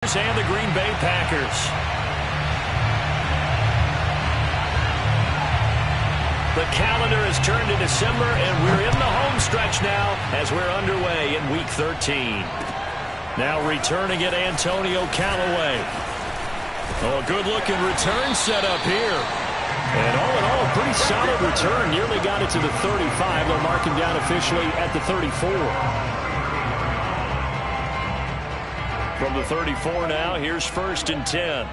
And the Green Bay Packers. The calendar has turned to December, and we're in the home stretch now as we're underway in Week 13. Now returning it, Antonio Callaway. Oh, a good-looking return set up here. And all in all, a pretty solid return. Nearly got it to the 35. They'll mark him down officially at the 34. From the 34 now, here's 1st and 10.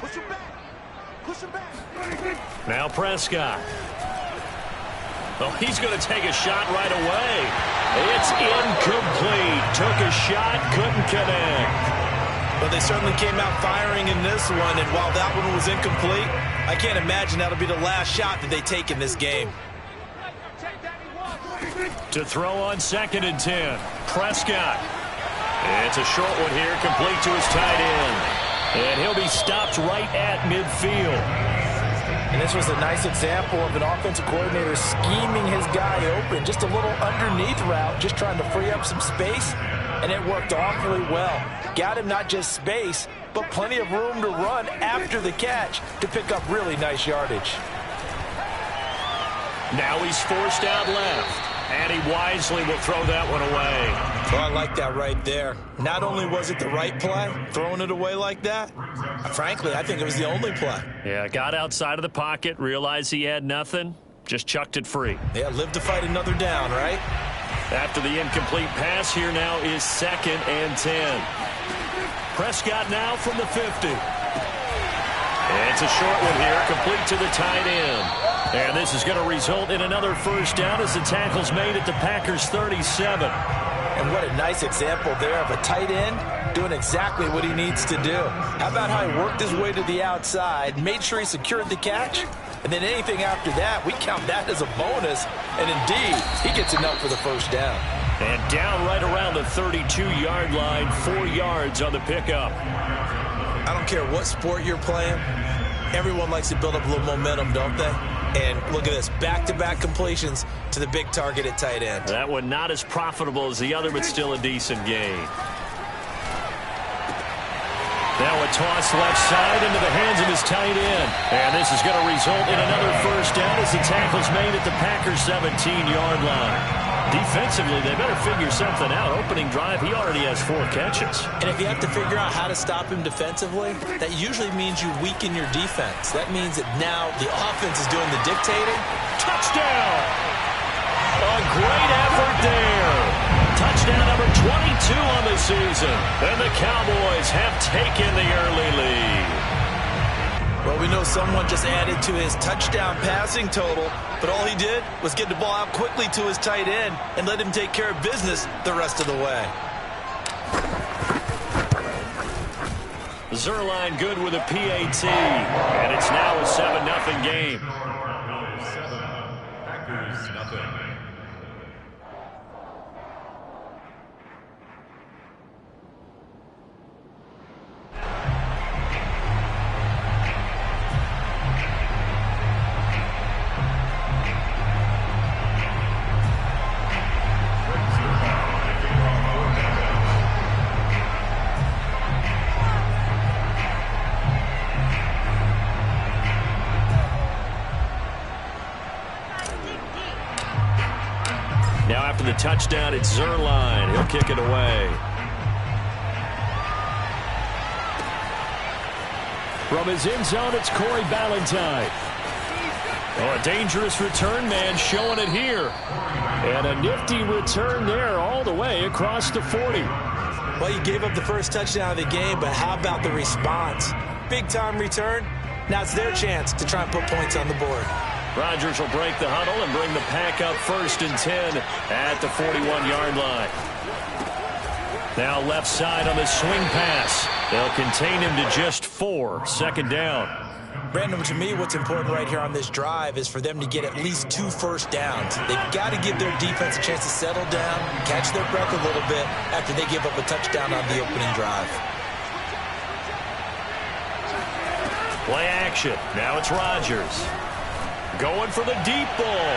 Push him back. Push him back. Now Prescott. Oh, he's going to take a shot right away. It's incomplete. Took a shot, couldn't connect. But they certainly came out firing in this one, and while that one was incomplete, I can't imagine that'll be the last shot that they take in this game. To throw on 2nd and 10. Prescott. It's a short one here, complete to his tight end. And he'll be stopped right at midfield. And this was a nice example of an offensive coordinator scheming his guy open. Just a little underneath route, just trying to free up some space. And it worked awfully well. Got him not just space, but plenty of room to run after the catch to pick up really nice yardage. Now he's forced out left. And he wisely will throw that one away. Well, I like that right there. Not only was it the right play, throwing it away like that, frankly, I think it was the only play. Yeah, got outside of the pocket, realized he had nothing, just chucked it free. Yeah, live to fight another down, right? After the incomplete pass, here now is 2nd and 10. Prescott now from the 50. It's a short one here, complete to the tight end. And this is going to result in another 1st down as the tackle's made at the Packers' 37. And what a nice example there of a tight end doing exactly what he needs to do. How about how he worked his way to the outside, made sure he secured the catch, and then anything after that, we count that as a bonus. And indeed, he gets enough for the 1st down. And down right around the 32-yard line, 4 yards on the pickup. I don't care what sport you're playing. Everyone likes to build up a little momentum, don't they? And look at this, back-to-back completions to the big target at tight end. That one not as profitable as the other, but still a decent gain. Now a toss left side into the hands of his tight end. And this is going to result in another 1st down as the tackle's made at the Packers' 17-yard line. Defensively, they better figure something out. Opening drive, he already has 4 catches. And if you have to figure out how to stop him defensively, that usually means you weaken your defense. That means that now the offense is doing the dictating. Touchdown! A great effort there. Touchdown number 22 on the season. And the Cowboys have taken the early lead. Well, we know someone just added to his touchdown passing total, but all he did was get the ball out quickly to his tight end and let him take care of business the rest of the way. Zuerlein good with a PAT, and it's now a 7-0 game. Packers, nothing. Now after the touchdown, it's Zuerlein. He'll kick it away. From his end zone, it's Corey Ballantyne. Oh, a dangerous return man showing it here. And a nifty return there all the way across the 40. Well, you gave up the 1st touchdown of the game, but how about the response? Big-time return. Now it's their chance to try and put points on the board. Rodgers will break the huddle and bring the pack up 1st and 10 at the 41-yard line. Now left side on the swing pass. They'll contain him to just 4. 2nd down. Brandon, to me, what's important right here on this drive is for them to get at least 2 1st downs. They've got to give their defense a chance to settle down, catch their breath a little bit after they give up a touchdown on the opening drive. Play action. Now it's Rodgers. Going for the deep ball.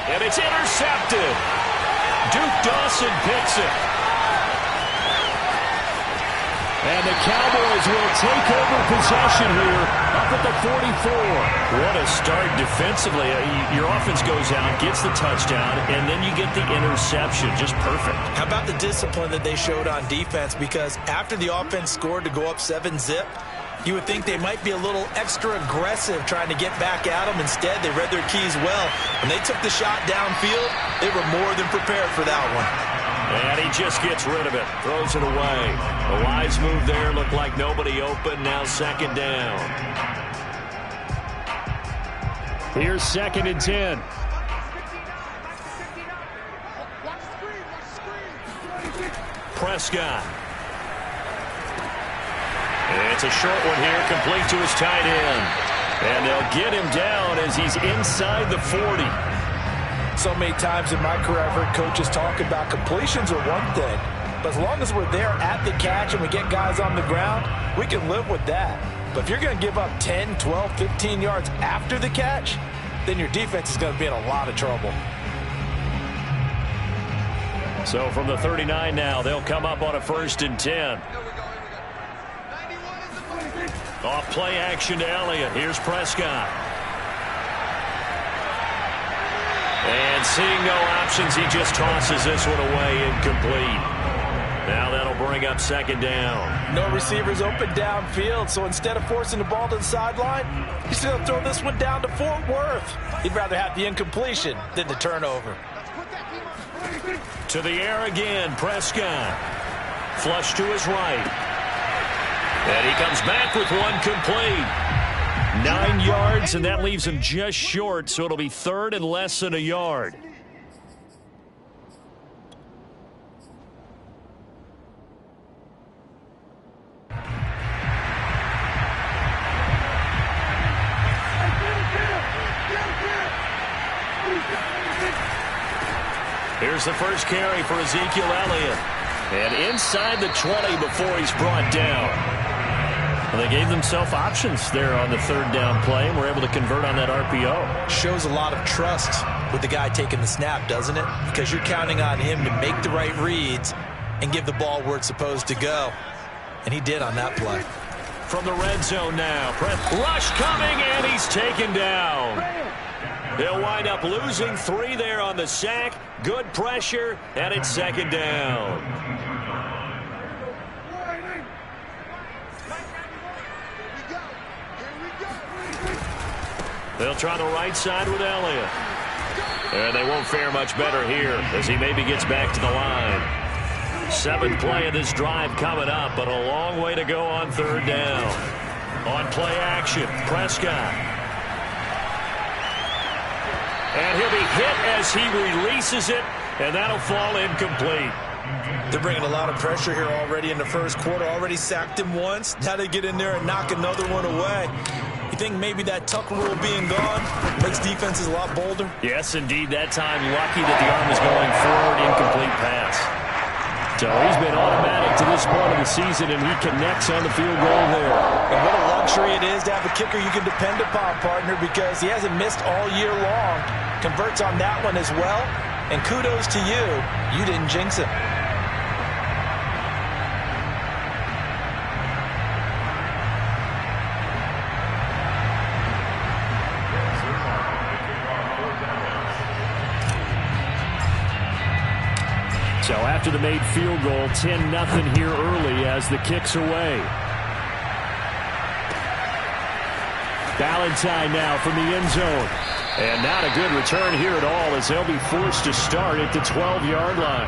And it's intercepted. Duke Dawson picks it. And the Cowboys will take over possession here up at the 44. What a start defensively. Your offense goes out, gets the touchdown, and then you get the interception. Just perfect. How about the discipline that they showed on defense? Because after the offense scored to go up 7-zip, you would think they might be a little extra aggressive trying to get back at them. Instead, they read their keys well. When they took the shot downfield, they were more than prepared for that one. And he just gets rid of it, throws it away. A wise move there, looked like nobody open, now second down. Here's 2nd and 10. Prescott. It's a short one here, complete to his tight end. And they'll get him down as he's inside the 40. So many times in my career, I've heard coaches talk about completions are one thing, but as long as we're there at the catch and we get guys on the ground, we can live with that. But if you're going to give up 10, 12, 15 yards after the catch, then your defense is going to be in a lot of trouble. So from the 39 now, they'll come up on a 1st and 10. Off play action to Elliott. Here's Prescott. And seeing no options, he just tosses this one away, incomplete. Now that'll bring up 2nd down. No receivers open downfield, so instead of forcing the ball to the sideline, he's going to throw this one down to Fort Worth. He'd rather have the incompletion than the turnover. To the air again, Prescott. Flush to his right. And he comes back with one complete. 9 yards, and that leaves him just short, so it'll be 3rd and less than a yard. Here's the first carry for Ezekiel Elliott. And inside the 20 before he's brought down. Well, they gave themselves options there on the 3rd down play and were able to convert on that RPO. Shows a lot of trust with the guy taking the snap, doesn't it? Because you're counting on him to make the right reads and give the ball where it's supposed to go. And he did on that play. From the red zone now. Rush coming, and he's taken down. They'll wind up losing 3 there on the sack. Good pressure, and it's 2nd down. They'll try the right side with Elliott. And they won't fare much better here as he maybe gets back to the line. 7th play of this drive coming up, but a long way to go on 3rd down. On play action, Prescott. And he'll be hit as he releases it, and that'll fall incomplete. They're bringing a lot of pressure here already in the 1st quarter. Already sacked him once. Now they get in there and knock another one away. You think maybe that tuck rule being gone makes defenses a lot bolder? Yes, indeed. That time, lucky that the arm is going forward, incomplete pass. So he's been automatic to this point of the season, and he connects on the field goal there. And what a luxury it is to have a kicker you can depend upon, partner, because he hasn't missed all year long. Converts on that one as well. And kudos to you. You didn't jinx him. So after the made field goal, 10-0 here early as the kick's away. Valentine now from the end zone. And not a good return here at all as they'll be forced to start at the 12-yard line.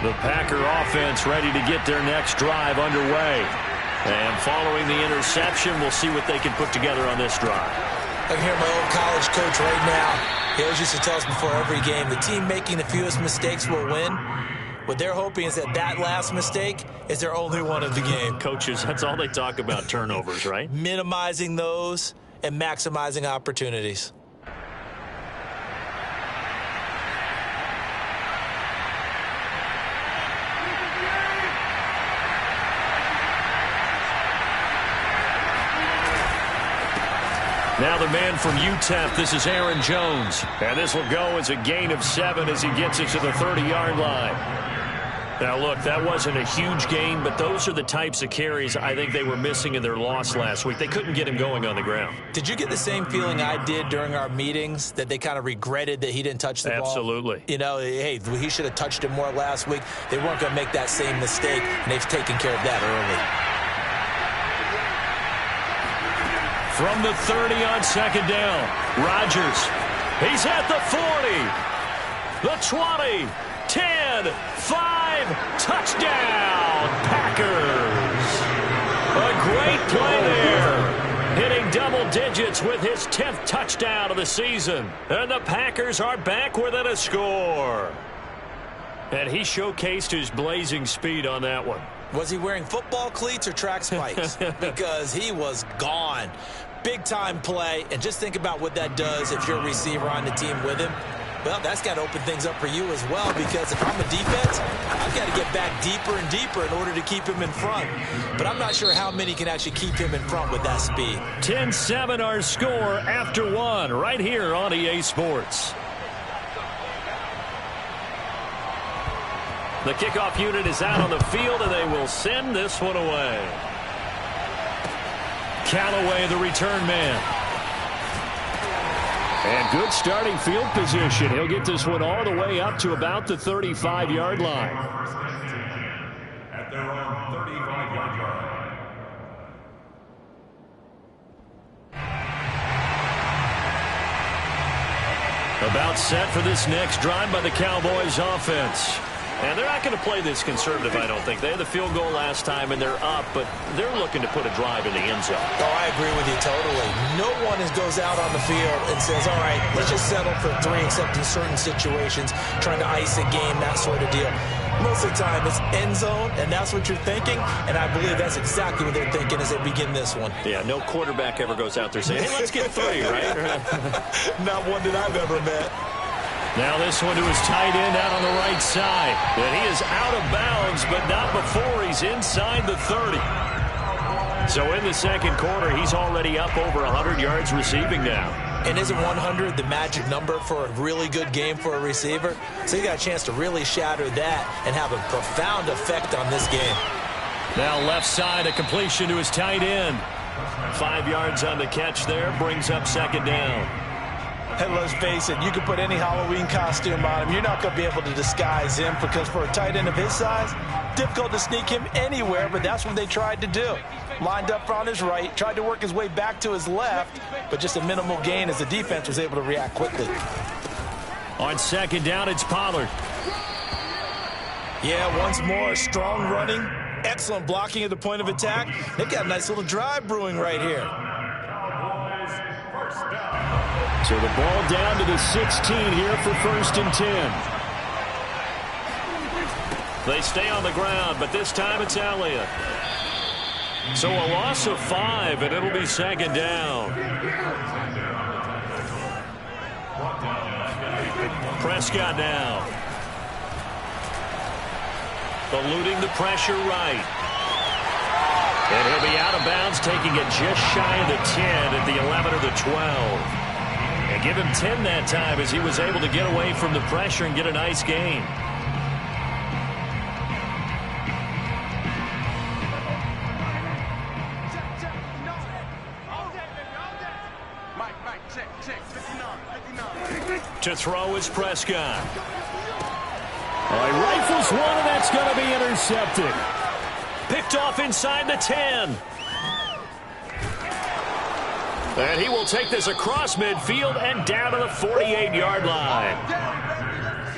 The Packer offense ready to get their next drive underway. And following the interception, we'll see what they can put together on this drive. I can hear my old college coach right now. He always used to tell us before every game, the team making the fewest mistakes will win. What they're hoping is that that last mistake is their only one of the game. Coaches, that's all they talk about, turnovers, right? Minimizing those and maximizing opportunities. Now the man from UTEP, this is Aaron Jones. And this will go as a gain of 7 as he gets it to the 30-yard line. Now, look, that wasn't a huge gain, but those are the types of carries I think they were missing in their loss last week. They couldn't get him going on the ground. Did you get the same feeling I did during our meetings, that they kind of regretted that he didn't touch the ball? Absolutely. You know, hey, he should have touched it more last week. They weren't going to make that same mistake, and they've taken care of that early. From the 30 on second down, Rodgers. He's at the 40, the 20, 10, 5, touchdown, Packers. A great play there, hitting double digits with his 10th touchdown of the season. And the Packers are back within a score. And he showcased his blazing speed on that one. Was he wearing football cleats or track spikes? Because he was gone. Big-time play, and just think about what that does if you're a receiver on the team with him. Well, that's got to open things up for you as well, because if I'm a defense, I've got to get back deeper and deeper in order to keep him in front. But I'm not sure how many can actually keep him in front with that speed. 10-7 our score after 1 right here on EA Sports. The kickoff unit is out on the field, and they will send this one away. Callaway, the return man. And good starting field position. He'll get this one all the way up to about the 35-yard line. At their own 35-yard line. About set for this next drive by the Cowboys offense. And they're not going to play this conservative, I don't think. They had the field goal last time, and they're up, but they're looking to put a drive in the end zone. Oh, I agree with you totally. No one goes out on the field and says, all right, let's just settle for 3, except in certain situations, trying to ice a game, that sort of deal. Most of the time, it's end zone, and that's what you're thinking, and I believe that's exactly what they're thinking as they begin this one. Yeah, no quarterback ever goes out there saying, hey, let's get 3, right? Not one that I've ever met. Now this one to his tight end out on the right side. And he is out of bounds, but not before he's inside the 30. So in the second quarter, he's already up over 100 yards receiving now. And isn't 100 the magic number for a really good game for a receiver? So you got a chance to really shatter that and have a profound effect on this game. Now left side, a completion to his tight end. 5 yards on the catch there, brings up second down. And let's face it, you can put any Halloween costume on him. You're not going to be able to disguise him, because for a tight end of his size, difficult to sneak him anywhere, but that's what they tried to do. Lined up on his right, tried to work his way back to his left, but just a minimal gain as the defense was able to react quickly. On second down, it's Pollard. Yeah, once more, strong running, excellent blocking at the point of attack. They've got a nice little drive brewing right here. So the ball down to the 16 here for 1st and 10. They stay on the ground, but this time it's Elliott. So a loss of 5, and it'll be second down. Prescott now. Eluding the pressure right. And he'll be out of bounds, taking it just shy of the 10 at the 11 or the 12. And give him 10 that time as he was able to get away from the pressure and get a nice gain. To throw is Prescott. He rifles one, and that's going to be intercepted. Picked off inside the 10. And he will take this across midfield and down to the 48-yard line.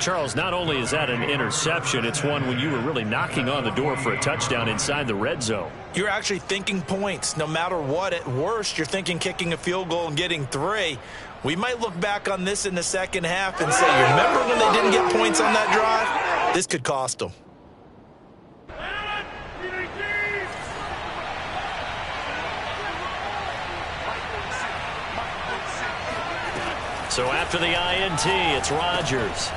Charles, not only is that an interception, it's one when you were really knocking on the door for a touchdown inside the red zone. You're actually thinking points. No matter what, at worst, you're thinking kicking a field goal and getting 3. We might look back on this in the second half and say, you remember when they didn't get points on that drive? This could cost them. So after the INT, it's Rodgers.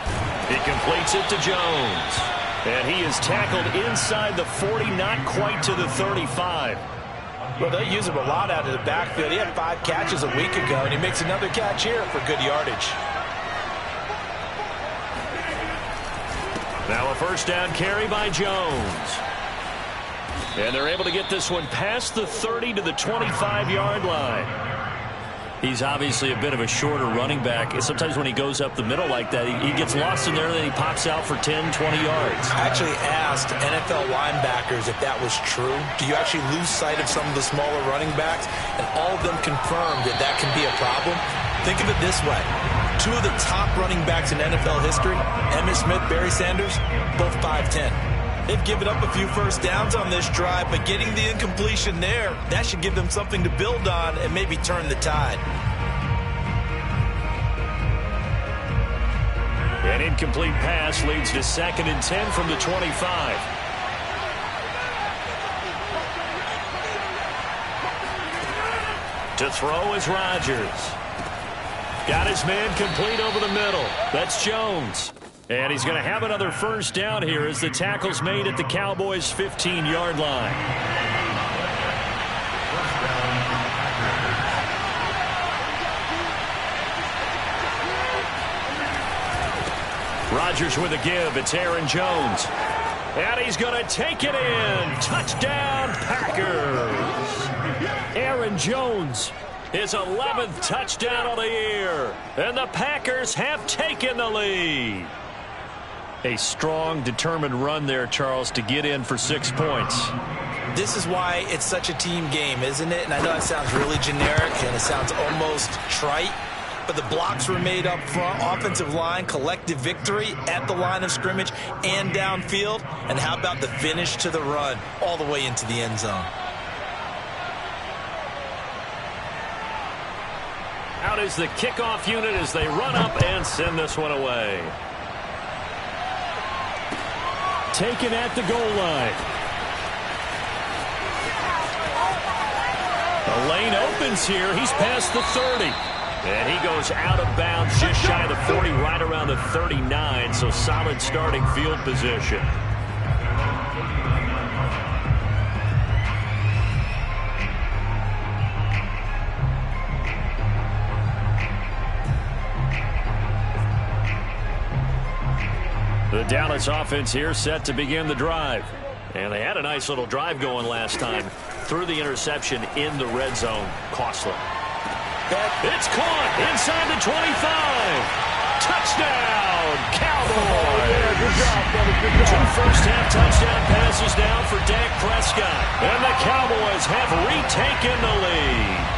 He completes it to Jones. And he is tackled inside the 40, not quite to the 35. Well, they use him a lot out of the backfield. He had 5 catches a week ago, and he makes another catch here for good yardage. Now a first down carry by Jones. And they're able to get this one past the 30 to the 25-yard line. He's obviously a bit of a shorter running back. Sometimes when he goes up the middle like that, he gets lost in there, and then he pops out for 10, 20 yards. I actually asked NFL linebackers if that was true. Do you actually lose sight of some of the smaller running backs? And all of them confirmed that that can be a problem. Think of it this way. 2 of the top running backs in NFL history, Emmitt Smith, Barry Sanders, both 5'10". They've given up a few first downs on this drive, but getting the incompletion there, that should give them something to build on and maybe turn the tide. An incomplete pass leads to 2nd and 10 from the 25. To throw is Rodgers. Got his man complete over the middle. That's Jones. And he's going to have another first down here as the tackle's made at the Cowboys' 15-yard line. Rodgers with a give. It's Aaron Jones. And he's going to take it in. Touchdown, Packers. Aaron Jones, his 11th touchdown of the year. And the Packers have taken the lead. A strong, determined run there, Charles, to get in for 6 points. This is why it's such a team game, isn't it? And I know that sounds really generic and it sounds almost trite, but the blocks were made up front, offensive line, collective victory at the line of scrimmage and downfield. And how about the finish to the run all the way into the end zone? Out is the kickoff unit as they run up and send this one away. Taken at the goal line. The lane opens here. He's past the 30. And he goes out of bounds just shy of the 40, right around the 39. So solid starting field position. The Dallas offense here set to begin the drive. And they had a nice little drive going last time. Through the interception in the red zone. Costly. It's caught inside the 25. Touchdown, Cowboys. Yeah, good job, brother. Good job. 2 first-half touchdown passes now for Dak Prescott. And the Cowboys have retaken the lead.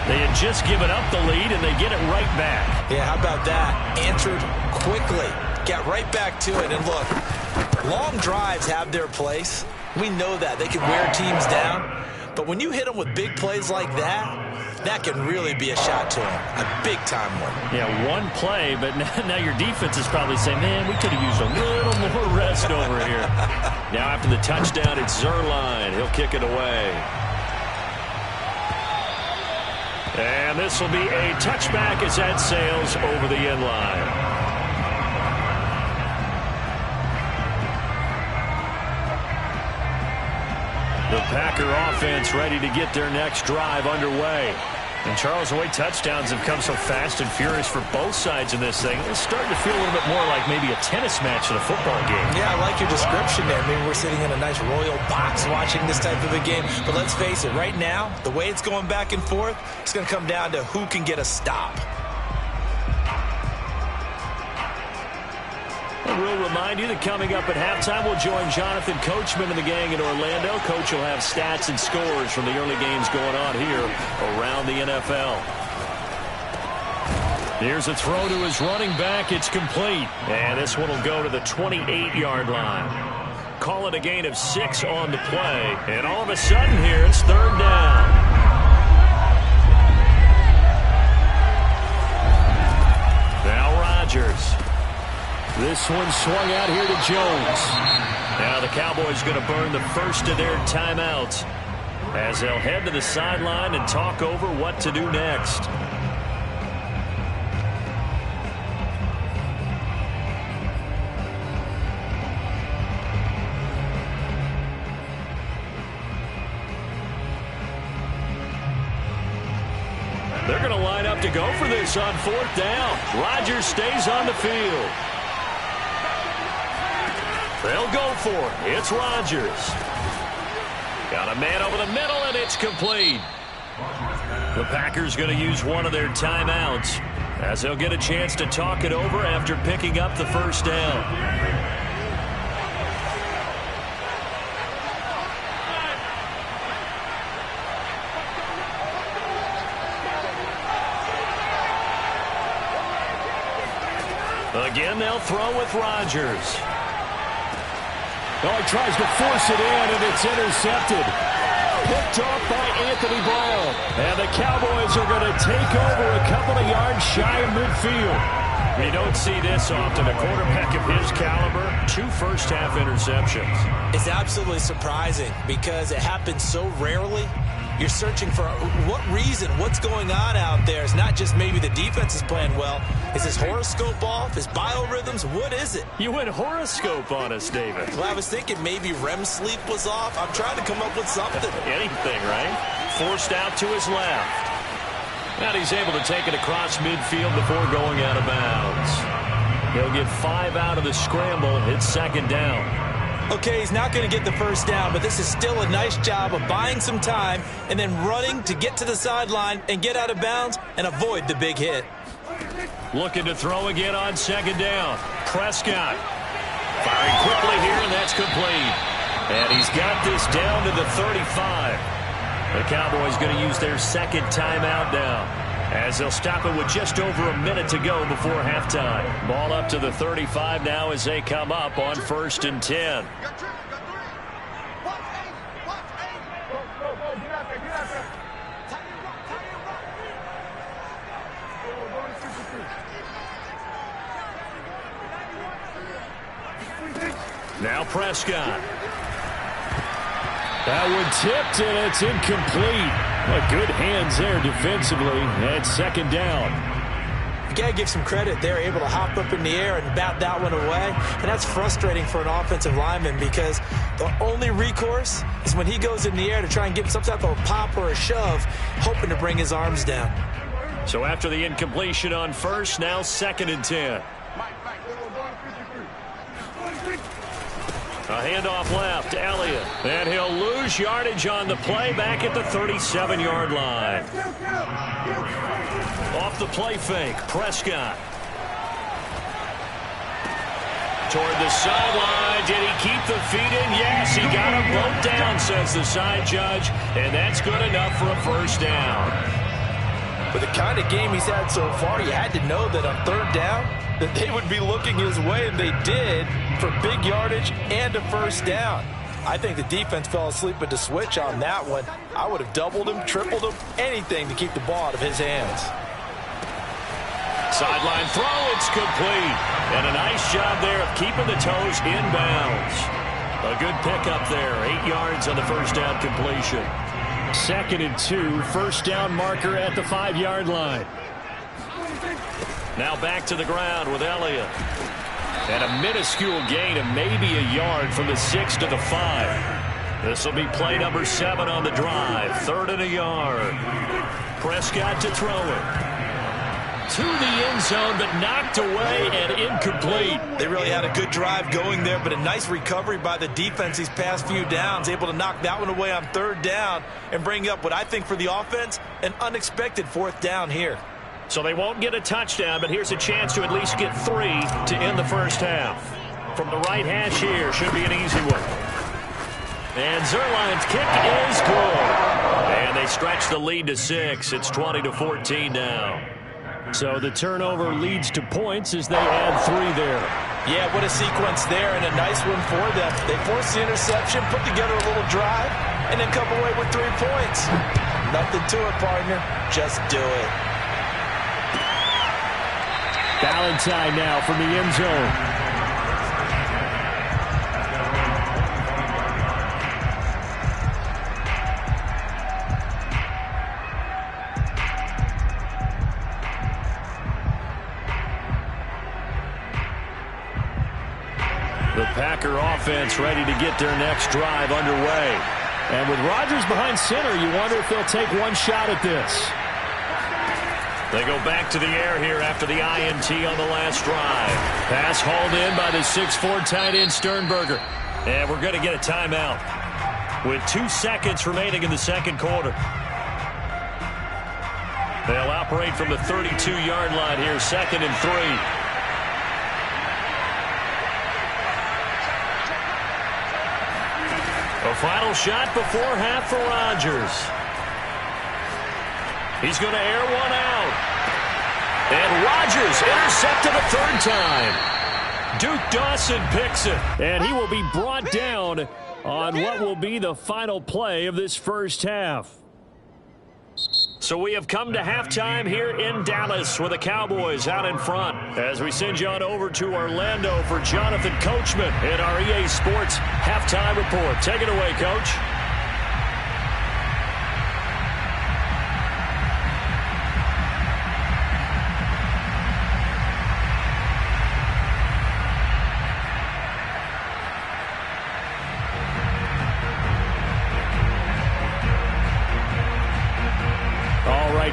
They had just given up the lead, and they get it right back. Yeah, how about that? Answered quickly. Got right back to it. And look, long drives have their place. We know that. They can wear teams down. But when you hit them with big plays like that, that can really be a shot to them. A big-time one. Yeah, one play, but now your defense is probably saying, man, we could have used a little more rest over here. Now after the touchdown, it's Zuerlein. He'll kick it away. And this will be a touchback as that sails over the end line. The Packer offense ready to get their next drive underway. And Charles, the way touchdowns have come so fast and furious for both sides in this thing, it's starting to feel a little bit more like maybe a tennis match than a football game. Yeah, I like your description there. Maybe we're sitting in a nice royal box watching this type of a game. But let's face it, right now, the way it's going back and forth, it's going to come down to who can get a stop. We'll remind you that coming up at halftime, we'll join Jonathan Coachman and the gang in Orlando. Coach will have stats and scores from the early games going on here around the NFL. Here's a throw to his running back. It's complete. And this one will go to the 28-yard line. Call it a gain of 6 on the play. And all of a sudden here, it's 3rd down. Now Rodgers. This one swung out here to Jones. Now the Cowboys going to burn the first of their timeouts as they'll head to the sideline and talk over what to do next. They're going to line up to go for this on 4th down. Rodgers stays on the field. They'll go for it. It's Rodgers. Got a man over the middle, and it's complete. The Packers going to use one of their timeouts as they'll get a chance to talk it over after picking up the first down. Again, they'll throw with Rodgers. Oh, he tries to force it in, and it's intercepted. Picked off by Anthony Brown. And the Cowboys are going to take over a couple of yards shy of midfield. We don't see this often. A quarterback of his caliber, 2 first-half interceptions. It's absolutely surprising because it happens so rarely. You're searching for what reason, what's going on out there. It's not just maybe the defense is playing well. Is his horoscope off? His biorhythms? What is it? You went horoscope on us, David. Well, I was thinking maybe REM sleep was off. I'm trying to come up with something. Anything, right? Forced out to his left. And he's able to take it across midfield before going out of bounds. He'll get 5 out of the scramble. It's 2nd down. Okay, he's not going to get the first down, but this is still a nice job of buying some time and then running to get to the sideline and get out of bounds and avoid the big hit. Looking to throw again on 2nd down. Prescott firing quickly here, and that's complete. And he's got this down to the 35. The Cowboys going to use their 2nd timeout now, as they'll stop it with just over a minute to go before halftime. Ball up to the 35 now as they come up on 1st and 10. Now Prescott. That one tipped, and it's incomplete. But good hands there defensively at 2nd down. You got to give some credit. They're able to hop up in the air and bat that one away. And that's frustrating for an offensive lineman because the only recourse is when he goes in the air to try and get some type of a pop or a shove, hoping to bring his arms down. So after the incompletion on 1st, now 2nd and 10. A handoff left, Elliott. And he'll lose yardage on the play back at the 37-yard line. Off the play fake, Prescott. Toward the sideline. Did he keep the feet in? Yes, he got him both down, says the side judge. And that's good enough for a first down. With the kind of game he's had so far, you had to know that on 3rd down, that they would be looking his way, and they did, for big yardage and a first down. I think the defense fell asleep at the switch on that one. I would have doubled him, tripled him, anything to keep the ball out of his hands. Sideline throw, it's complete. And a nice job there of keeping the toes inbounds. A good pickup there, 8 yards on the first down completion. 2nd and 2, first down marker at the 5-yard line. Now back to the ground with Elliott. And a minuscule gain of maybe a yard from the 6 to the 5. This will be play number 7 on the drive. 3rd and a yard. Prescott to throw it. To the end zone, but knocked away and incomplete. They really had a good drive going there, but a nice recovery by the defense these past few downs, able to knock that one away on 3rd down and bring up what I think for the offense, an unexpected 4th down here. So they won't get a touchdown, but here's a chance to at least get 3 to end the first half. From the right hash here, should be an easy one. And Zuerlein's kick is good. And they stretch the lead to 6. It's 20-14 now. So the turnover leads to points as they add 3 there. Yeah, what a sequence there, and a nice one for them. They force the interception, put together a little drive, and then come away with 3 points. Nothing to it, partner. Just do it. Valentine now from the end zone. The Packer offense ready to get their next drive underway. And with Rodgers behind center, you wonder if they'll take one shot at this. They go back to the air here after the INT on the last drive. Pass hauled in by the 6'4" tight end Sternberger. And we're going to get a timeout with 2 seconds remaining in the second quarter. They'll operate from the 32-yard line here, 2nd and 3. A final shot before half for Rodgers. He's going to air one out. And Rodgers intercepted a 3rd time. Duke Dawson picks it. And he will be brought down on what will be the final play of this first half. So we have come to halftime here in Dallas with the Cowboys out in front. As we send you on over to Orlando for Jonathan Coachman in our EA Sports Halftime Report. Take it away, Coach.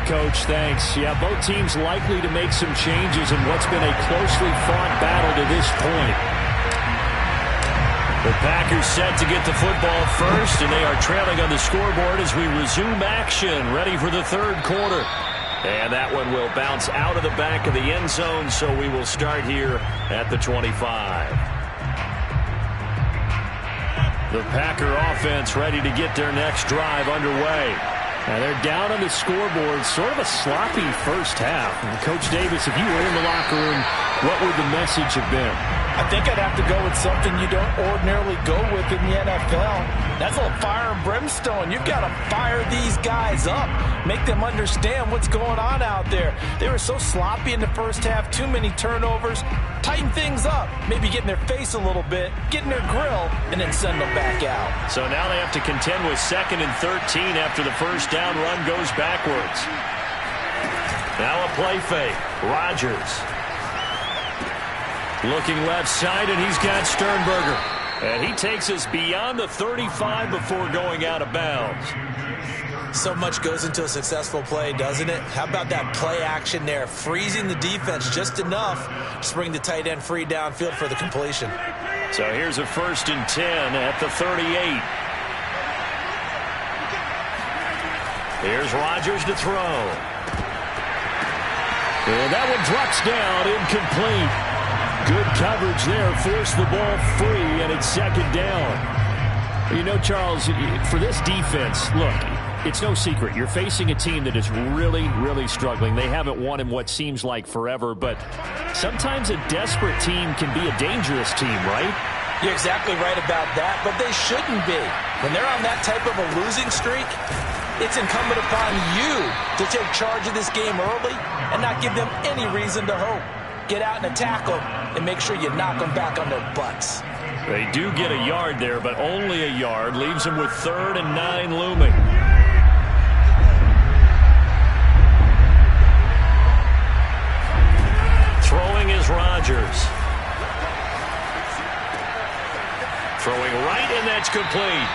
Coach, thanks. Yeah, both teams likely to make some changes in what's been a closely fought battle to this point. The Packers set to get the football first, and they are trailing on the scoreboard as we resume action, ready for the 3rd quarter. And that one will bounce out of the back of the end zone, so we will start here at the 25. The Packer offense ready to get their next drive underway. Now they're down on the scoreboard, sort of a sloppy first half. And Coach Davis, if you were in the locker room, what would the message have been? I think I'd have to go with something you don't ordinarily go with in the NFL. That's a little fire and brimstone. You've got to fire these guys up, make them understand what's going on out there. They were so sloppy in the first half, too many turnovers. Tighten things up, maybe get in their face a little bit, get in their grill, and then send them back out. So now they have to contend with 2nd and 13 after the first down run goes backwards. Now a play fake. Rodgers. Looking left side, and he's got Sternberger. And he takes us beyond the 35 before going out of bounds. So much goes into a successful play, doesn't it? How about that play action there? Freezing the defense just enough to bring the tight end free downfield for the completion. So here's a 1st and 10 at the 38. Here's Rodgers to throw. And that one drops down, incomplete. Good coverage there, forced the ball free, and it's 2nd down. You know, Charles, for this defense, look, it's no secret. You're facing a team that is really, really struggling. They haven't won in what seems like forever, but sometimes a desperate team can be a dangerous team, right? You're exactly right about that, but they shouldn't be. When they're on that type of a losing streak, it's incumbent upon you to take charge of this game early and not give them any reason to hope. Get out and attack them and make sure you knock them back on their butts. They do get a yard there, but only a yard. Leaves them with 3rd and 9 looming. Throwing is Rodgers. Throwing right, and that's complete.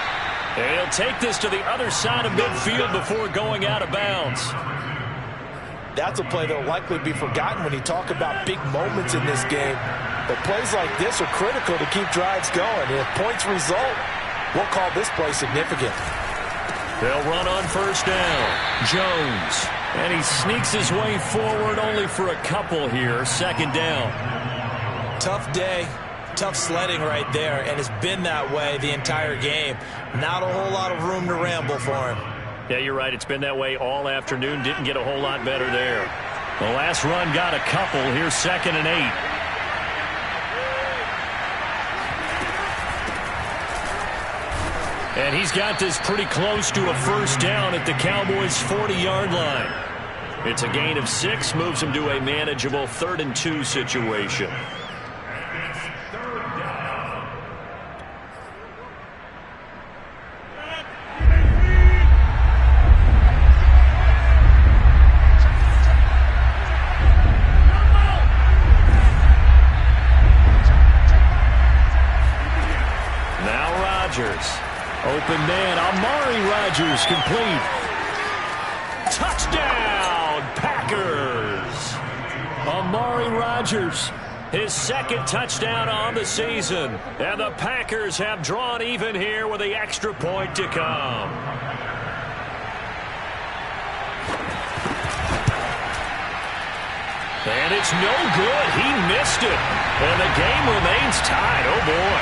And he'll take this to the other side of midfield before going out of bounds. That's a play that will likely be forgotten when you talk about big moments in this game. But plays like this are critical to keep drives going. And if points result, we'll call this play significant. They'll run on 1st down. Jones. And he sneaks his way forward only for a couple here. 2nd down. Tough day. Tough sledding right there, and it's been that way the entire game. Not a whole lot of room to ramble for him. Yeah, you're right. It's been that way all afternoon. Didn't get a whole lot better there. The last run got a couple. Here's 2nd and 8. And he's got this pretty close to a 1st down at the Cowboys' 40-yard line. It's a gain of 6, moves him to a manageable 3rd and 2 situation. Open man, Amari Rodgers complete. Touchdown, Packers! Amari Rodgers. His second touchdown on the season. And the Packers have drawn even here with the extra point to come. And it's no good. He missed it. And the game remains tied. Oh, boy.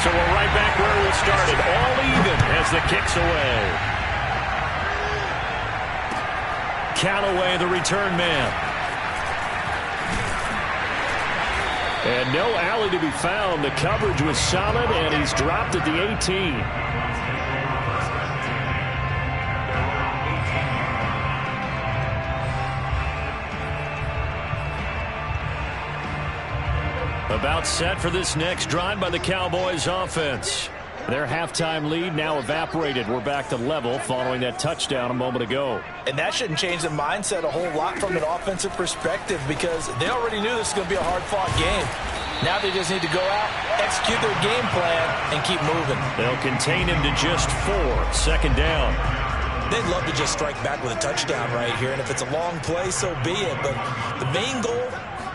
So we're right back where we started. All even as the kick's away. Callaway, the return man. And no alley to be found. The coverage was solid, and he's dropped at the 18. About set for this next drive by the Cowboys offense. Their halftime lead now evaporated. We're back to level following that touchdown a moment ago. And that shouldn't change the mindset a whole lot from an offensive perspective because they already knew this was going to be a hard-fought game. Now they just need to go out, execute their game plan, and keep moving. They'll contain him to just 4. Second down. They'd love to just strike back with a touchdown right here, and if it's a long play, so be it. But the main goal,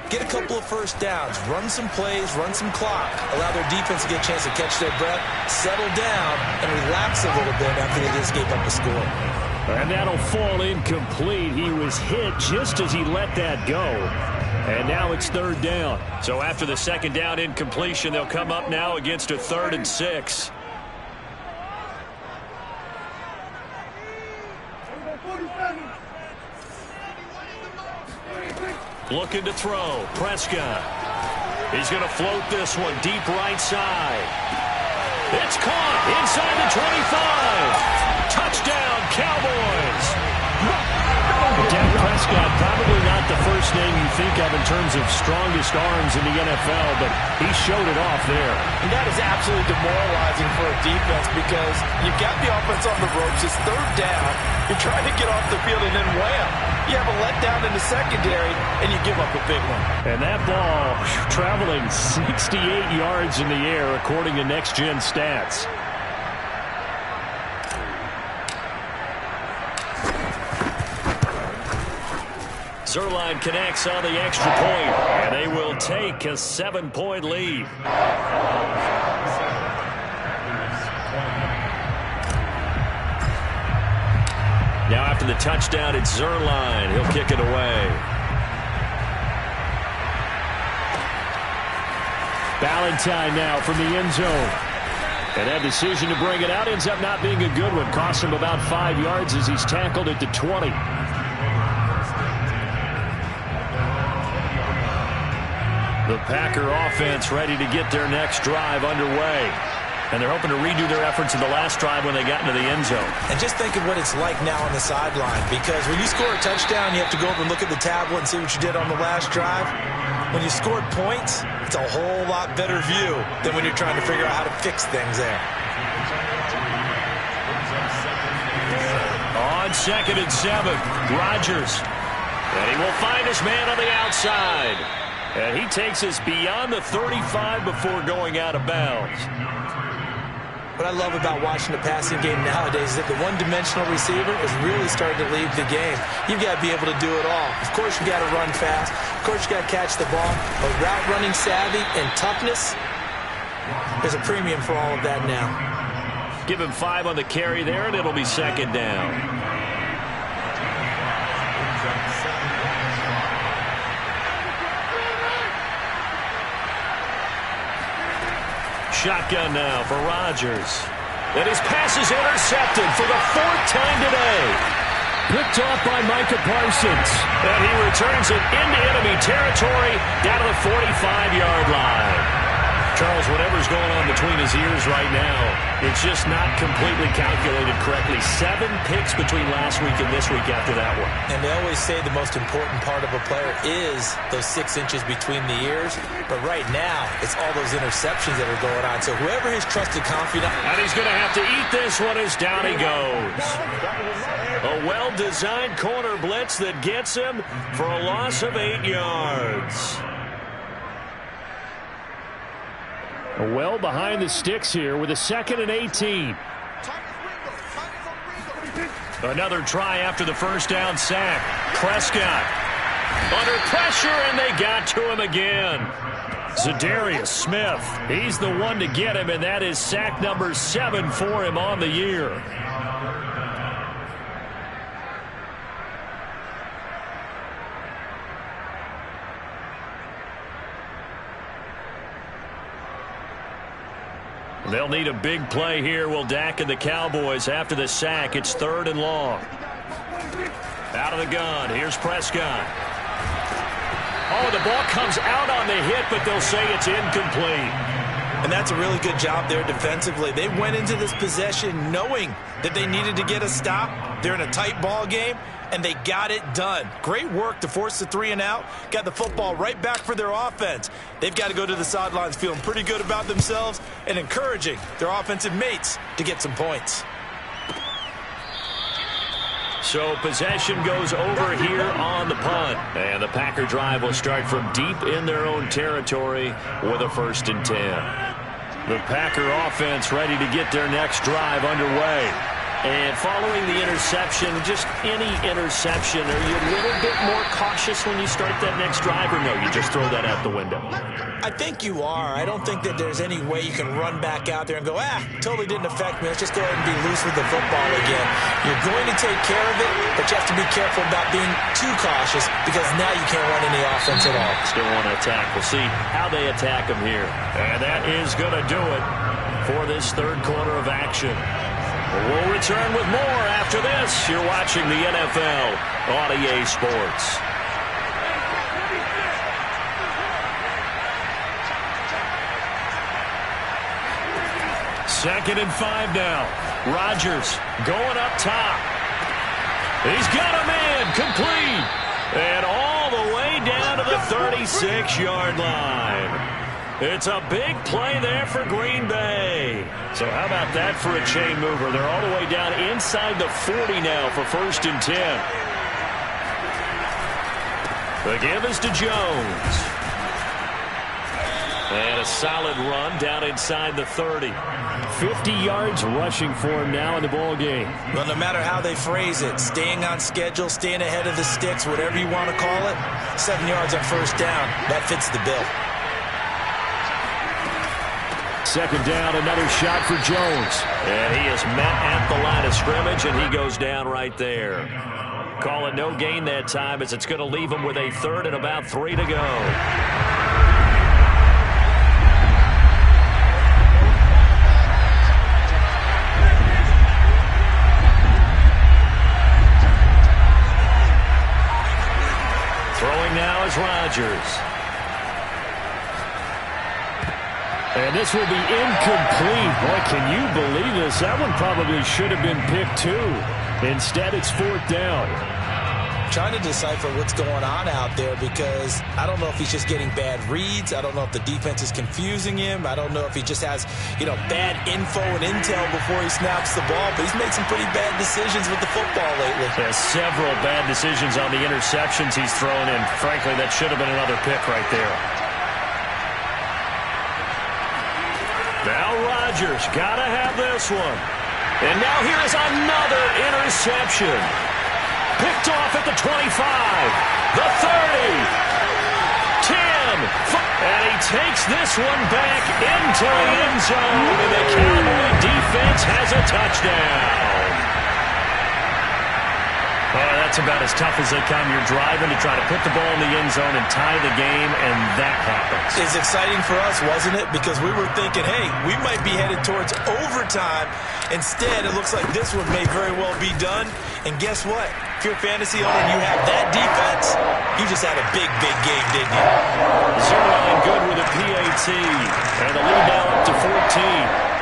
get a couple of first downs, run some plays, run some clock, allow their defense to get a chance to catch their breath, settle down, and relax a little bit after they just gave up a score. And that'll fall incomplete. He was hit just as he let that go. And now it's third down. So after the second down incompletion, they'll come up now against a 3rd and 6. Looking to throw. Prescott. He's going to float this one deep right side. It's caught inside the 25. Touchdown, Cowboys. Dak Prescott, probably not the first name you think of in terms of strongest arms in the NFL, but he showed it off there. And that is absolutely demoralizing for a defense because you've got the offense on the ropes. It's third down. You're trying to get off the field, and then wham, you have a letdown in the secondary, and you give up a big one. And that ball traveling 68 yards in the air, according to Next Gen Stats. Zuerlein connects on the extra point, and they will take a 7-point lead. Now after the touchdown, it's Zuerlein. He'll kick it away. Ballantyne now from the end zone. And that decision to bring it out ends up not being a good one. Costs him about 5 yards as he's tackled at the 20. The Packer offense ready to get their next drive underway. And they're hoping to redo their efforts in the last drive when they got into the end zone. And just think of what it's like now on the sideline, because when you score a touchdown, you have to go over and look at the tablet and see what you did on the last drive. When you scored points, it's a whole lot better view than when you're trying to figure out how to fix things there. On 2nd and 7, Rodgers. And he will find his man on the outside. And he takes us beyond the 35 before going out of bounds. What I love about watching the passing game nowadays is that the one-dimensional receiver is really starting to leave the game. You've got to be able to do it all. Of course, you got to run fast. Of course, you got to catch the ball. But route running savvy and toughness, there's a premium for all of that now. Give him 5 on the carry there, and it'll be second down. Shotgun now for Rodgers. And his pass is intercepted for the 4th time today. Picked off by Micah Parsons. And he returns it into enemy territory down to the 45-yard line. Charles, whatever's going on between his ears right now, it's just not completely calculated correctly. 7 picks between last week and this week after that one. And they always say the most important part of a player is those 6 inches between the ears. But right now, it's all those interceptions that are going on. So whoever his trusted confidant... And he's going to have to eat this one as down he goes. A well-designed corner blitz that gets him for a loss of 8 yards. Well behind the sticks here with a 2nd and 18. Another try after the first down sack. Prescott under pressure, and they got to him again. Za'Darius Smith, he's the one to get him, and that is sack number 7 for him on the year. They'll need a big play here. Will Dak and the Cowboys after the sack. It's 3rd and long. Out of the gun. Here's Prescott. Oh, the ball comes out on the hit, but they'll say it's incomplete. And that's a really good job there defensively. They went into this possession knowing that they needed to get a stop. They're in a tight ball game, and they got it done. Great work to force the 3 and out. Got the football right back for their offense. They've got to go to the sidelines feeling pretty good about themselves and encouraging their offensive mates to get some points. So possession goes over here on the punt. And the Packer drive will start from deep in their own territory with a 1st and 10. The Packer offense ready to get their next drive underway. And following the interception, just any interception, are you a little bit more cautious when you start that next drive, or no, you just throw that out the window? I think you are. I don't think that there's any way you can run back out there and go, totally didn't affect me. Let's just go ahead and be loose with the football again. You're going to take care of it, but you have to be careful about being too cautious because now you can't run any offense at all. Still want to attack. We'll see how they attack them here. And that is going to do it for this 3rd quarter of action. We'll return with more after this. You're watching the NFL on EA Sports. Second and 5 now. Rodgers going up top. He's got a man complete. And all the way down to the 36-yard line. It's a big play there for Green Bay. So how about that for a chain mover? They're all the way down inside the 40 now for 1st and 10. The give is to Jones. And a solid run down inside the 30. 50 yards rushing for him now in the ball game. Well, no matter how they phrase it, staying on schedule, staying ahead of the sticks, whatever you want to call it, 7 yards on 1st down, that fits the bill. 2nd down, another shot for Jones. And he is met at the line of scrimmage, and he goes down right there. Call it no gain that time, as it's going to leave him with a 3rd and about 3 to go. Throwing now is Rodgers. And this will be incomplete. Boy, can you believe this? That one probably should have been picked too. Instead, it's 4th down. Trying to decipher what's going on out there because I don't know if he's just getting bad reads. I don't know if the defense is confusing him. I don't know if he just has, bad info and intel before he snaps the ball. But he's made some pretty bad decisions with the football lately. There's several bad decisions on the interceptions he's thrown in. Frankly, that should have been another pick right there. Now Rodgers got to have this one. And now here is another interception. Picked off at the 25, the 30, 10, and he takes this one back into the end zone, and the Cowboy defense has a touchdown. Oh, that's about as tough as they come. You're driving to try to put the ball in the end zone and tie the game, and that happens. It's exciting for us, wasn't it? Because we were thinking, hey, we might be headed towards overtime. Instead, it looks like this one may very well be done. And guess what? If you're a fantasy owner and you have that defense, you just had a big, big game, didn't you? 0-9 good with a PAT. And the lead now up to 14.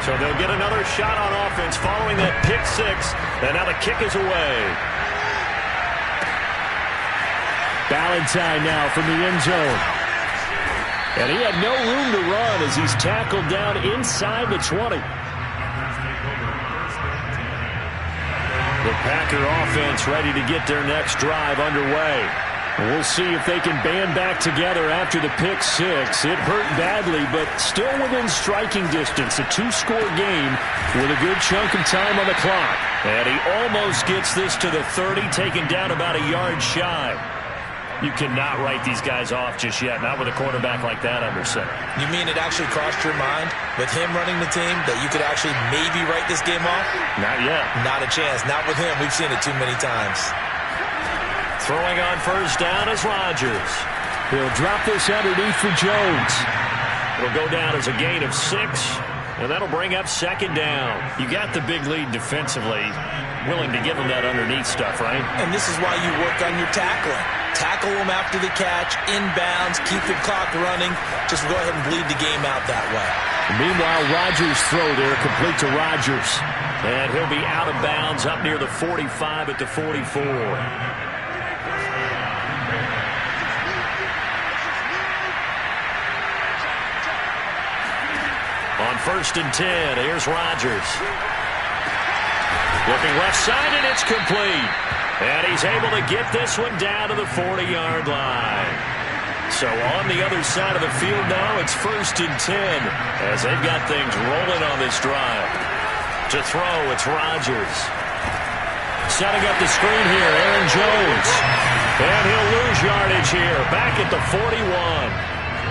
So they'll get another shot on offense following that pick 6. And now the kick is away. Valentine now from the end zone. And he had no room to run as he's tackled down inside the 20. The Packer offense ready to get their next drive underway. We'll see if they can band back together after the pick six. It hurt badly, but still within striking distance. A two-score game with a good chunk of time on the clock. And he almost gets this to the 30, taken down about a yard shy. You cannot write these guys off just yet, not with a quarterback like that under center. You mean it actually crossed your mind with him running the team that you could actually maybe write this game off? Not yet. Not a chance. Not with him. We've seen it too many times. Throwing on first down is Rodgers. He'll drop this underneath for Jones. It'll go down as a gain of 6, and that'll bring up second down. You got the big lead defensively, willing to give them that underneath stuff, right? And this is why you work on your tackling. Tackle them after the catch, inbounds, keep the clock running. Just go ahead and bleed the game out that way. Meanwhile, Rodgers' throw there complete to Rodgers. And he'll be out of bounds up near the 45 at the 44. On first and 10, here's Rodgers. Looking left side, and it's complete. And he's able to get this one down to the 40-yard line. So on the other side of the field now, it's first and 10 as they've got things rolling on this drive. To throw, it's Rodgers. Setting up the screen here, Aaron Jones. And he'll lose yardage here, back at the 41.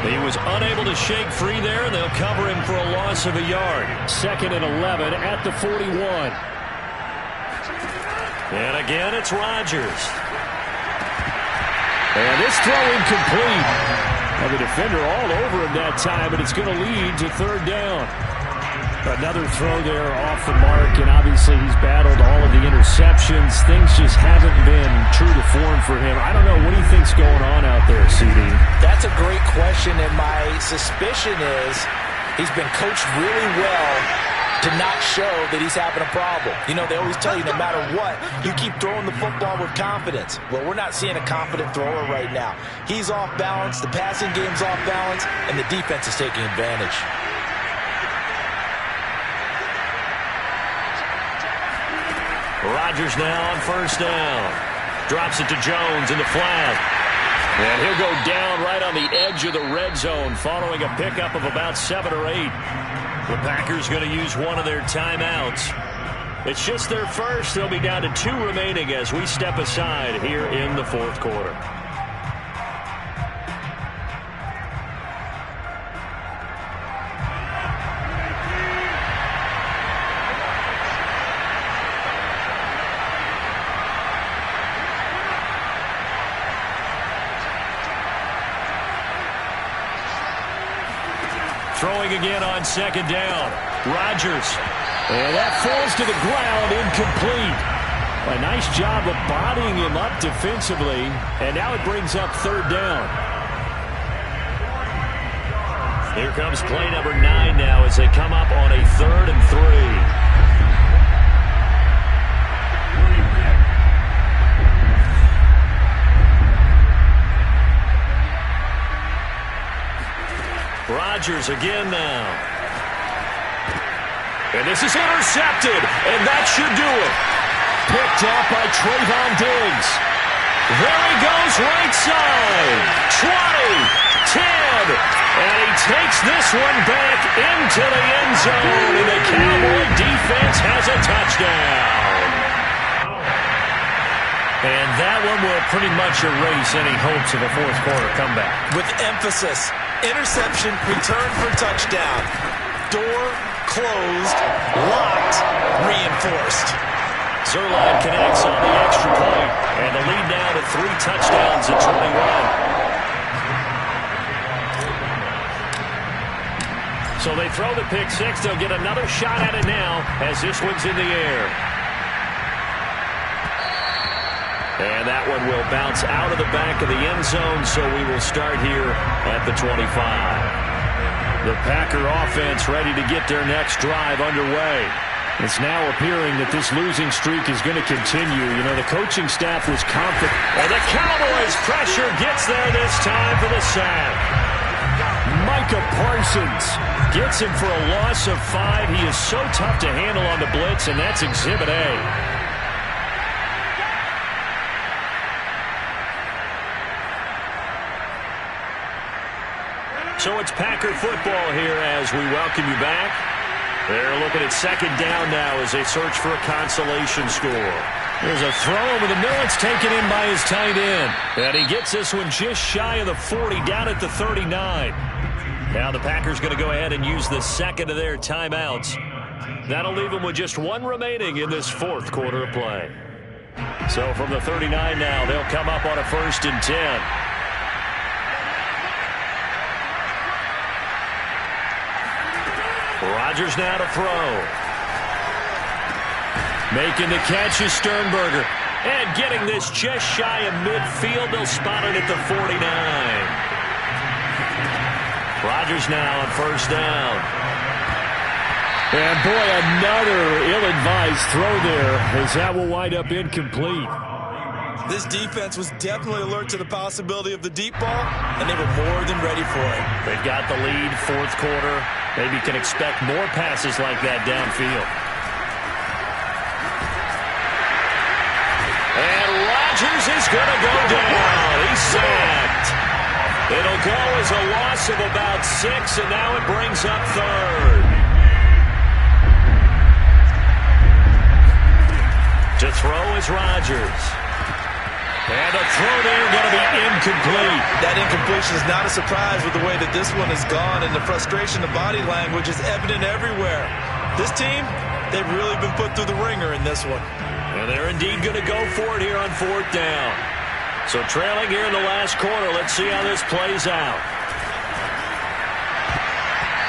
He was unable to shake free there, and they'll cover him for a loss of a yard. Second and 11 at the 41. And again, it's Rodgers. And this throw incomplete. And the defender all over him that time, but it's going to lead to third down. Another throw there off the mark, and obviously he's battled all of the interceptions. Things just haven't been true to form for him. I don't know. What do you think's going on out there, CD? That's a great question, and my suspicion is he's been coached really well to not show that he's having a problem. You know, they always tell you no matter what, you keep throwing the football with confidence. Well, we're not seeing a confident thrower right now. He's off balance, the passing game's off balance, and the defense is taking advantage. Rodgers now on first down. Drops it to Jones in the flat. And he'll go down right on the edge of the red zone following a pickup of about 7 or 8. The Packers going to use one of their timeouts. It's just their first. They'll be down to 2 remaining as we step aside here in the fourth quarter. Throwing again on second down. Rodgers. And that falls to the ground, incomplete. A nice job of bodying him up defensively. And now it brings up third down. Here comes play number 9 now as they come up on a 3rd and 3. Rodgers again now. And this is intercepted, and that should do it. Picked up by Trayvon Diggs. There he goes, right side. 20, 10, and he takes this one back into the end zone, and the Cowboy defense has a touchdown. And that one will pretty much erase any hopes of a fourth quarter comeback. With emphasis. Interception, return for touchdown. Door closed, locked, reinforced. Zuerlein connects on the extra point, and the lead now to 3 touchdowns at 21. So they throw the pick 6. They'll get another shot at it now as this one's in the air. And that one will bounce out of the back of the end zone, so we will start here at the 25. The Packer offense ready to get their next drive underway. It's now appearing that this losing streak is going to continue. You know, the coaching staff was confident. And the Cowboys' pressure gets there this time for the sack. Micah Parsons gets him for a loss of 5. He is so tough to handle on the blitz, and that's Exhibit A. So it's Packer football here as we welcome you back. They're looking at second down now as they search for a consolation score. There's a throw over the middle. It's taken in by his tight end. And he gets this one just shy of the 40, down at the 39. Now the Packers going to go ahead and use the second of their timeouts. That'll leave them with just one remaining in this fourth quarter of play. So from the 39 now, they'll come up on a 1st and 10. Rodgers now to throw. Making the catch is Sternberger. And getting this just shy of midfield. They'll spot it at the 49. Rodgers now on 1st down. And boy, another ill-advised throw there as that will wind up incomplete. This defense was definitely alert to the possibility of the deep ball, and they were more than ready for it. They've got the lead, fourth quarter. Maybe can expect more passes like that downfield. And Rodgers is going to go down. He's sacked. It'll go as a loss of about 6, and now it brings up 3rd. To throw is Rodgers. And the throw there going to be incomplete. That incompletion is not a surprise with the way that this one has gone, and the frustration of body language is evident everywhere. This team, they've really been put through the ringer in this one. And they're indeed going to go for it here on 4th down. So trailing here in the last quarter. Let's see how this plays out.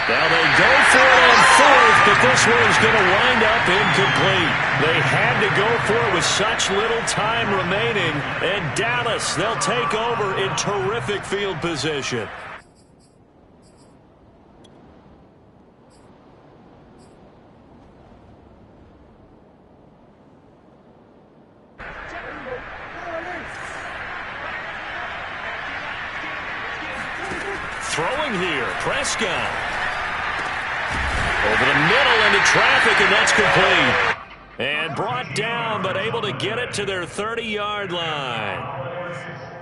Now they go for it on 4th, but this one is going to wind up incomplete. They had to go for it with such little time remaining. And Dallas, they'll take over in terrific field position. Throwing here, Prescott. Over the middle into traffic, and that's complete. And brought down, but able to get it to their 30-yard line.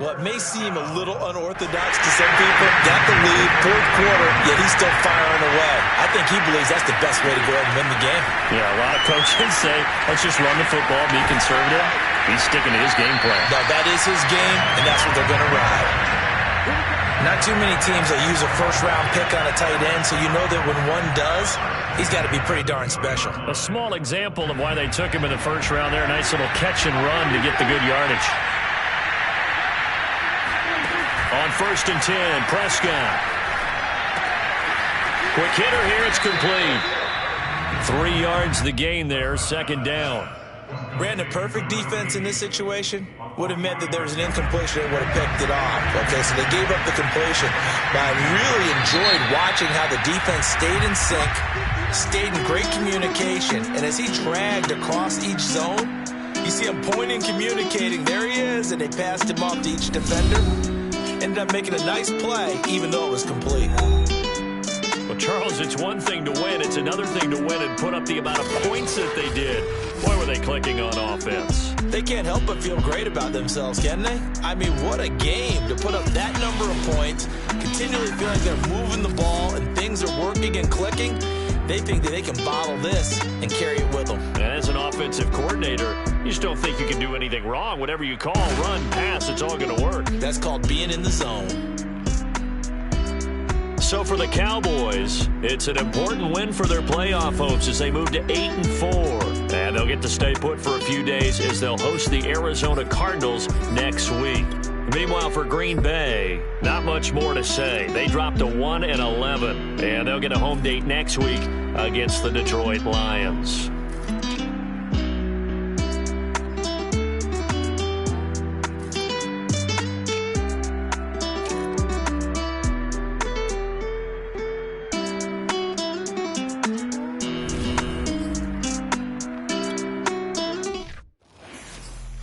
Well, it may seem a little unorthodox to some people. Got the lead, fourth quarter, yet he's still firing away. I think he believes that's the best way to go ahead and win the game. Yeah, a lot of coaches say, let's just run the football, be conservative. He's sticking to his game plan. No, that is his game, and that's what they're going to ride. Not too many teams that use a first-round pick on a tight end, so you know that when one does, he's got to be pretty darn special. A small example of why they took him in the first round there. A nice little catch and run to get the good yardage. On 1st and 10, Prescott. Quick hitter here, it's complete. 3 yards the gain there, 2nd down. Brandon, perfect defense in this situation would have meant that there was an incompletion that would have picked it off. Okay, so they gave up the completion. But I really enjoyed watching how the defense stayed in sync, stayed in great communication, and as he dragged across each zone, you see him pointing, communicating. There he is, and they passed him off to each defender. Ended up making a nice play, even though it was complete. Well, Charles, it's one thing to win. It's another thing to win and put up the amount of points that they did. Boy, were they clicking on offense. They can't help but feel great about themselves, can they? I mean, what a game to put up that number of points, continually feeling they're moving the ball and things are working and clicking. They think that they can bottle this and carry it with them. And as an offensive coordinator, you just don't think you can do anything wrong. Whatever you call, run, pass, it's all going to work. That's called being in the zone. So for the Cowboys, it's an important win for their playoff hopes as they move to 8-4. And they'll get to stay put for a few days as they'll host the Arizona Cardinals next week. Meanwhile, for Green Bay, not much more to say. They dropped to 1-11, and they'll get a home date next week against the Detroit Lions.